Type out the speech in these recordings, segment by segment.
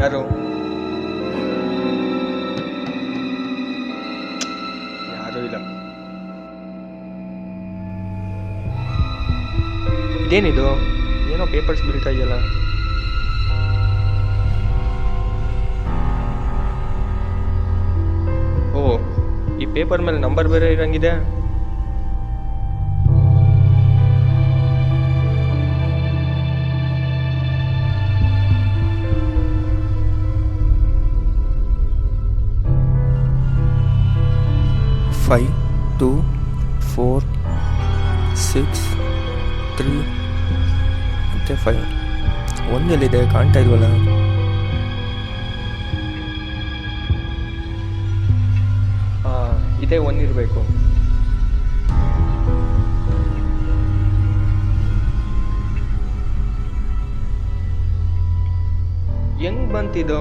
ಯಾರು? ಯಾರೂ ಇಲ್ಲ. ಇದೇನಿದು? ಏನೋ ಪೇಪರ್ಸ್ ಬೀಳ್ತಾ ಇದೆಯಲ್ಲ. ಓ, ಈ ಪೇಪರ್ ಮೇಲೆ ನಂಬರ್ ಬೇರೆ ಇರಂಗಿದೆ. ಫೈವ್ 2 4 6 3 ಮತ್ತು 5 ಒಂದೆಲ್ಲಿದೆ? ಕಾಣ್ತಾ ಇಲ್ವಲ್ಲ. ಇದೇ ಒಂದಿರಬೇಕು. ಹೆಂಗ್ ಬಂತಿದ್ದು?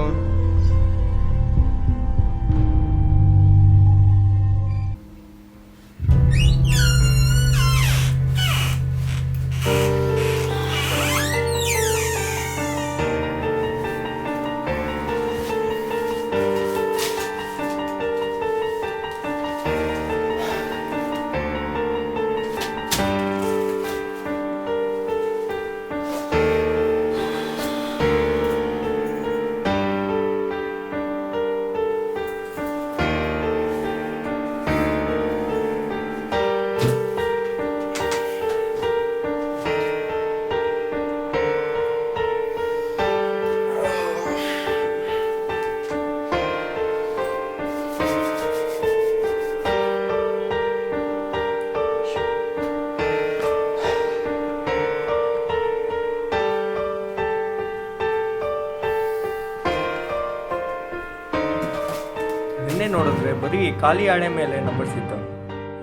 ನಿನ್ನೆ ನೋಡಿದ್ರೆ ಬರೀ ಖಾಲಿ ಹಾಳೆ ಮೇಲೆ ನಂಬರ್ಸ್ ಇತ್ತು.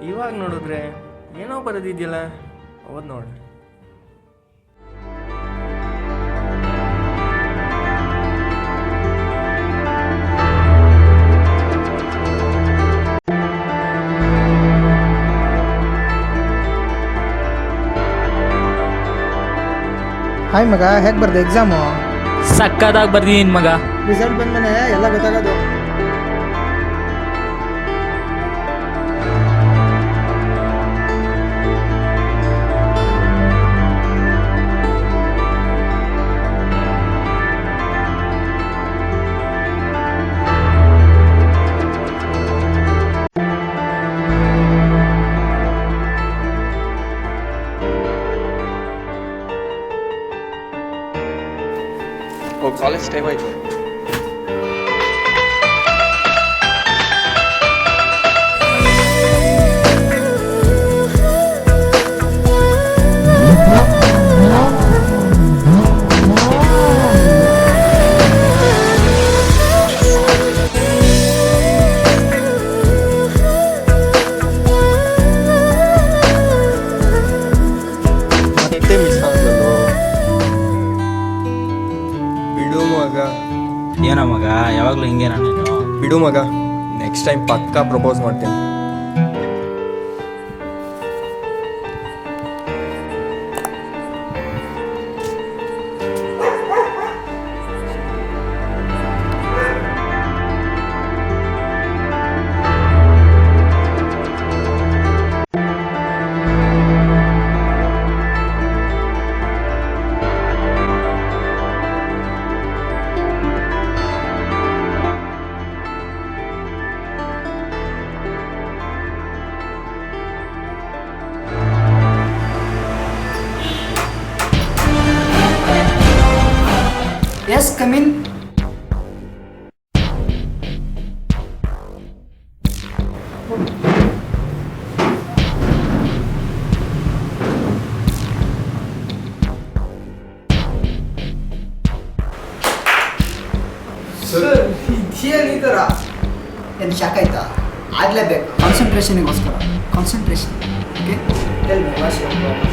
ಇವಾಗ ನೋಡಿದ್ರೆ ಏನೋ ಬರೋದಿದೆಯಲ್ಲ. ಹೌದು ನೋಡ್ರಿ. ಹಾಯ್ ಮಗ, ಹೇಗೆ ಬರ್ದೆ ಎಕ್ಸಾಮು? ಸಕ್ಕದಾಗಿ ಬರ್ದಿದ್ದೀನಿ ಮಗ. ರಿಸಲ್ಟ್ ಬಂದ್ಮೇಲೆ ಎಲ್ಲ ಗೊತ್ತಾಗೋದು. ಕಾಲೇಜ್ ಟೈಮ್ ಆಯಿತು. ಮತ್ತೆ ಮಿಸ್ ಆಗಲ್ಲ. ಬಿಡು ಮಗ. ಏನೋ ಮಗ, ಯಾವಾಗಲೂ ಹಿಂಗೇನ ನೀನು? ಬಿಡು ಮಗ, ನೆಕ್ಸ್ಟ್ ಟೈಮ್ ಪಕ್ಕಾ ಪ್ರಪೋಸ್ ಮಾಡ್ತೀನಿ. Yes, come in. ಸರ್, ಇದೇನು ಈ ಥರ? ಏನು ಶಾಕ್ ಆಯ್ತಾ? ಆಗಲೇಬೇಕು, ಕಾನ್ಸಂಟ್ರೇಷನಿಗೋಸ್ಕರ. Concentration. Okay, tell me what's your problem.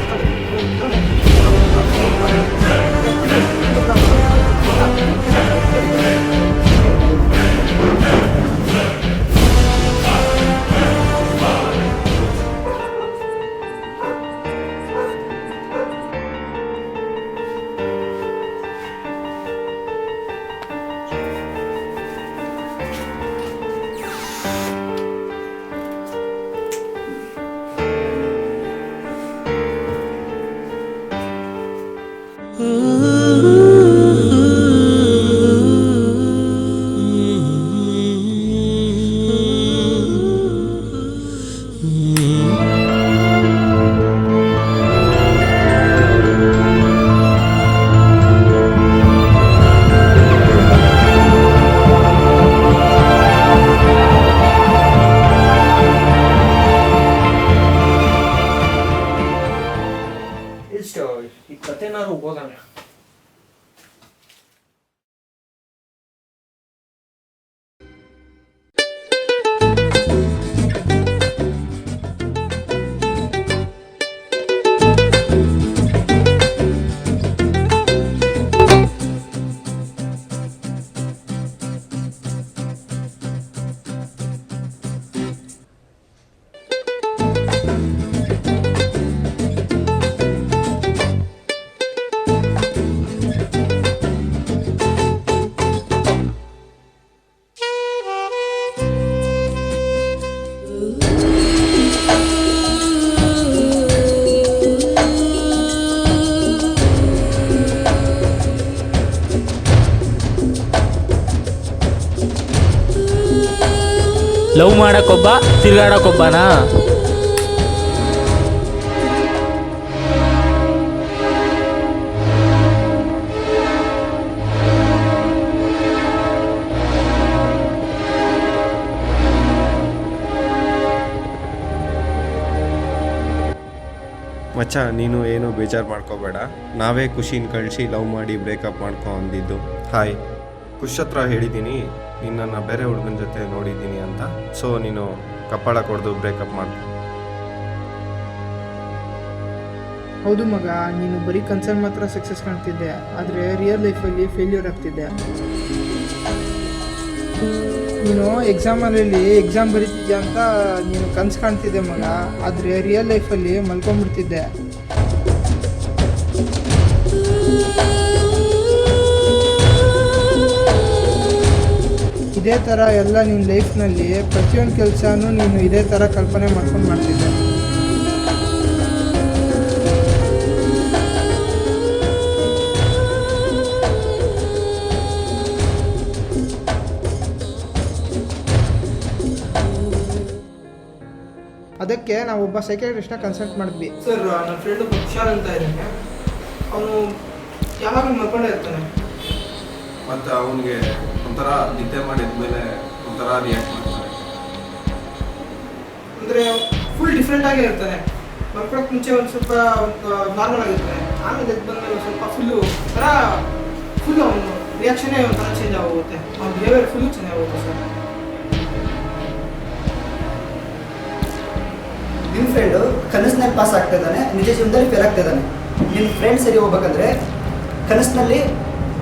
At least ಈ ಕತೆನಾರು ಓದೋಣ. ಲವ್ ಮಾಡಕ್ಕೊಬ್ಬ ತಿರ್ಗಾಡಕ್ಕೊಬ್ಬನಾ? ಮಚ್ಚ, ನೀನು ಏನು ಬೇಜಾರು ಮಾಡ್ಕೋಬೇಡ. ನಾವೇ ಖುಷಿನ ಕಳಿಸಿ ಲವ್ ಮಾಡಿ ಬ್ರೇಕಪ್ ಮಾಡ್ಕೊ ಅಂದಿದ್ದು. ಹಾಯ್, ಖುಷ್ ಹತ್ರ ಹೇಳಿದ್ದೀನಿ ನಿನ್ನನ್ನು ಬೇರೆ ಹುಡುಗನ ಜೊತೆ ನೋಡಿದ್ದೀನಿ ಅಂತ. ಸೊ ನೀನು ಕಪ್ಪಳ ಕೊಡ್ದು ಬ್ರೇಕಪ್ ಮಾಡ್ಕೊ. ಹೌದು ಮಗ, ನೀನು ಬರೀ ಕನ್ಸರ್ನ್ ಮಾತ್ರ ಸಕ್ಸಸ್ ಕಾಣ್ತಿದ್ದೆ, ಆದರೆ ರಿಯಲ್ ಲೈಫಲ್ಲಿ ಫೇಲ್ಯೂರ್ ಆಗ್ತಿದ್ದೆ. ನೀನು ಎಕ್ಸಾಮಲ್ಲಿ ಎಕ್ಸಾಮ್ ಬರೀತಿದ್ಯಾ ಅಂತ ನೀನು ಕನಸು ಕಾಣ್ತಿದ್ದೆ ಮಗ, ಆದರೆ ರಿಯಲ್ ಲೈಫಲ್ಲಿ ಮಲ್ಕೊಂಡ್ಬಿಡ್ತಿದ್ದೆ. ಇದೇ ಥರ ಎಲ್ಲ ನಿನ್ನ ಲೈಫ್ನಲ್ಲಿ ಪ್ರತಿಯೊಂದು ಕೆಲಸನೂ ನೀನು ಇದೇ ಥರ ಕಲ್ಪನೆ ಮಾಡ್ಕೊಂಡು ಮಾಡ್ತಿದ್ದೆ. ಅದಕ್ಕೆ ನಾವು ಒಬ್ಬ ಸೈಕಾಟ್ರಿಸ್ಟ್ನ ಕನ್ಸಲ್ಟ್ ಮಾಡಿದ್ವಿ. ಸರ್, ನನ್ನ ಫ್ರೆಂಡು ಕುಶಾಲ್ ಅಂತ ಇದ್ದಾನೆ, ಅವನು ಯಾವಾಗಲೂ ಮಲ್ಕೊಂಡೇ ಇರ್ತಾನೆ. ಮತ್ತು ಅವನಿಗೆ ಒಂಥರ ನಿದ್ದೆ ಮಾಡಿದ್ಮೇಲೆ ಒಂಥರ ರಿಯಾಕ್ಟ್ ಮಾಡ್ತಾನೆ. ಅಂದರೆ ಫುಲ್ ಡಿಫ್ರೆಂಟಾಗೇ ಇರ್ತಾನೆ. ಮಲ್ಕೊಳಕ್ಕೆ ಮುಂಚೆ ಒಂದು ಸ್ವಲ್ಪ ನಾರ್ಮಲ್ ಆಗಿರ್ತಾನೆ, ಆಮೇಲೆ ಎದ್ದು ಬಂದಮೇಲೆ ಒಂದು ಸ್ವಲ್ಪ ಫುಲ್ಲು ಅವನು ರಿಯಾಕ್ಷನ್ನೇ ಒಂಥರ ಚೇಂಜ್ ಆಗೋಗುತ್ತೆ. ಅವ್ನ ಬಿಹೇವಿಯರ್ ಫುಲ್ಲು ಚೇಂಜ್ ಆಗೋಗುತ್ತೆ ಸರ್. ನಿಮ್ಮ ಫ್ರೆಂಡು ಕನಸಿನಲ್ಲಿ ಪಾಸ್ ಆಗ್ತಾ ಇದ್ದಾನೆ, ನಿಜ ಜೀವನದಲ್ಲಿ ಫೇಲ್ ಆಗ್ತಾ ಇದ್ದಾನೆ. ನಿಮ್ಮ ಫ್ರೆಂಡ್ ಸರಿ ಹೋಗ್ಬೇಕಂದ್ರೆ ಕನಸಿನಲ್ಲಿ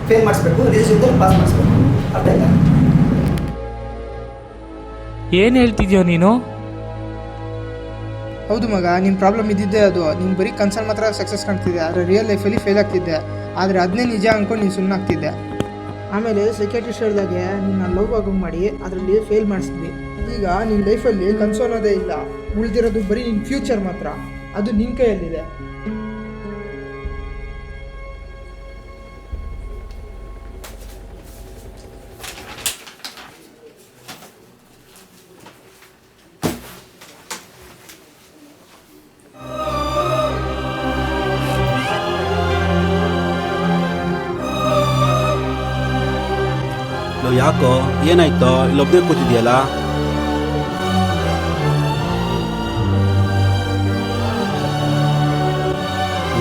ಫೇಲ್ ಮಾಡಿಸ್ಬೇಕು, ನಿಜ ಜೀವನದಲ್ಲಿ ಪಾಸ್ ಮಾಡಿಸ್ಬೇಕು. ಅರ್ಥ ಆಯ್ತಾ? ಏನು ಹೇಳ್ತಿದ್ಯೋ ನೀನು? ಹೌದು ಮಗ, ನಿಮ್ಮ ಪ್ರಾಬ್ಲಮ್ ಇದ್ದಿದ್ದೆ ಅದು. ನೀನು ಬರೀ ಕನ್ಸರ್ನ್ ಮಾತ್ರ ಸಕ್ಸಸ್ ಕಾಣ್ತಿದ್ದೆ, ಆದರೆ ರಿಯಲ್ ಲೈಫಲ್ಲಿ ಫೇಲ್ ಆಗ್ತಿದ್ದೆ. ಆದರೆ ಅದನ್ನೇ ನಿಜ ಅಂದ್ಕೊಂಡು ನೀನು ಸುಮ್ಮನೆ ಆಗ್ತಿದ್ದೆ. ಆಮೇಲೆ ಸೈಕಾಟ್ರಿಸ್ಟ್ ಹೇಳಿದಾಗೆ ನಿನ್ನ ಲವ್ ಆಗೋ ಮಾಡಿ ಅದರಲ್ಲಿ ಫೇಲ್ ಮಾಡಿಸಿದ್ವಿ. ಈಗ ನಿನ್ನ ಲೈಫಲ್ಲಿ ಕನಸು ಅನ್ನೋದೇ ಇಲ್ಲ, ಉಳಿದಿರೋದು ಬರೀ ನಿನ್ನ ಫ್ಯೂಚರ್ ಮಾತ್ರ. ಅದು ನಿನ್ನ ಕೈಯಲ್ಲಿದೆ. ಯಾಕೋ, ಏನಾಯ್ತೋ? ಇಲ್ಲೊಬ್ಬನೇ ಕೂತಿದ್ಯಲ್ಲ?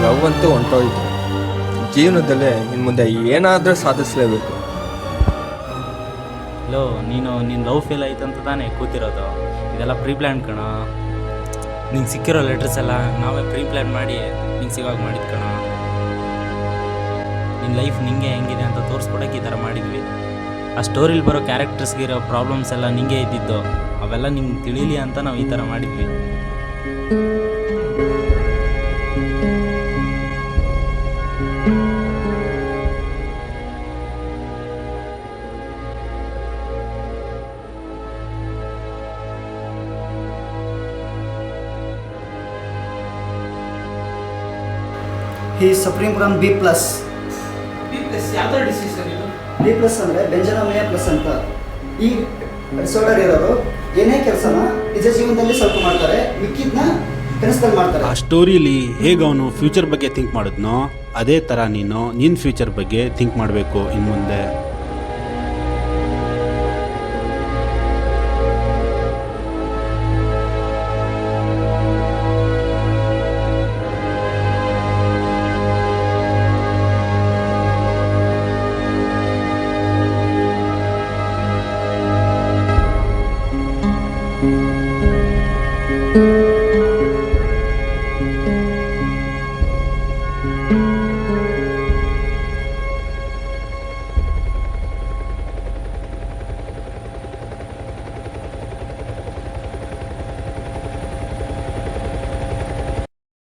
ಲವ್ ಅಂತೂ ಹೊಂಟೋಯ್ತು. ಜೀವನದಲ್ಲೇ ಇನ್ನು ಮುಂದೆ ಏನಾದರೂ ಸಾಧಿಸಲೇಬೇಕು. ನೀನು ನಿನ್ನ ಲವ್ ಫೇಲ್ ಆಯ್ತು ಅಂತ ತಾನೇ ಕೂತಿರೋದು? ಇದೆಲ್ಲ ಪ್ರೀ ಪ್ಲ್ಯಾನ್ ಕಣ. ನಿಂಗೆ ಸಿಕ್ಕಿರೋ ಲೆಟರ್ಸ್ ಎಲ್ಲ ನಾವೇ ಪ್ರೀ ಪ್ಲ್ಯಾನ್ ಮಾಡಿ ನಿಂಗೆ ಸಿಗೋವಾಗ ಮಾಡಿದ್ದು ಕಣ. ನಿನ್ನ ಲೈಫ್ ನಿಂಗೆ ಹೆಂಗಿದೆ ಅಂತ ತೋರಿಸ್ಕೊಡೋಕೆ ಈ ಥರ ಮಾಡಿದ್ವಿ. ಆ ಸ್ಟೋರಿಲಿ ಬರೋ ಕ್ಯಾರೆಕ್ಟರ್ಸ್ಗಿರೋ ಪ್ರಾಬ್ಲಮ್ಸ್ ಎಲ್ಲ ನಿಂಗೆ ಇದ್ದಿದ್ದು, ಅವೆಲ್ಲ ನಿಂಗೆ ತಿಳಿಲಿ ಅಂತ ನಾವು ಈ ಥರ ಮಾಡಿದ್ವಿ. He is suffering from B+. ಯಾವ ಥರ ಡಿಸೀಸ್ ಸರ್ ಇದು? B+ ಅಂದರೆ ಬೆಂಜಮಿಯಾ ಪ್ಲಸ್ ಅಂತ. ಈ ಡಿಸಾರ್ಡರ್ ಇರೋರು ಏನೇ ಕೆಲಸನ ನಿಜ ಜೀವನದಲ್ಲಿ ಸ್ವಲ್ಪ ಮಾಡ್ತಾರೆ, ಮಿಕ್ಕಿದ್ನ ಕನಸಲ್ಲಿ ಮಾಡ್ತಾರೆ. ಆ ಸ್ಟೋರಿಲಿ ಹೇಗೆ ಅವನು ಫ್ಯೂಚರ್ ಬಗ್ಗೆ ಥಿಂಕ್ ಮಾಡಿದ್ನೋ ಅದೇ ಥರ ನೀನು ನಿನ್ನ ಫ್ಯೂಚರ್ ಬಗ್ಗೆ ಥಿಂಕ್ ಮಾಡಬೇಕು ಇನ್ನು ಮುಂದೆ. ಬಾಯ್.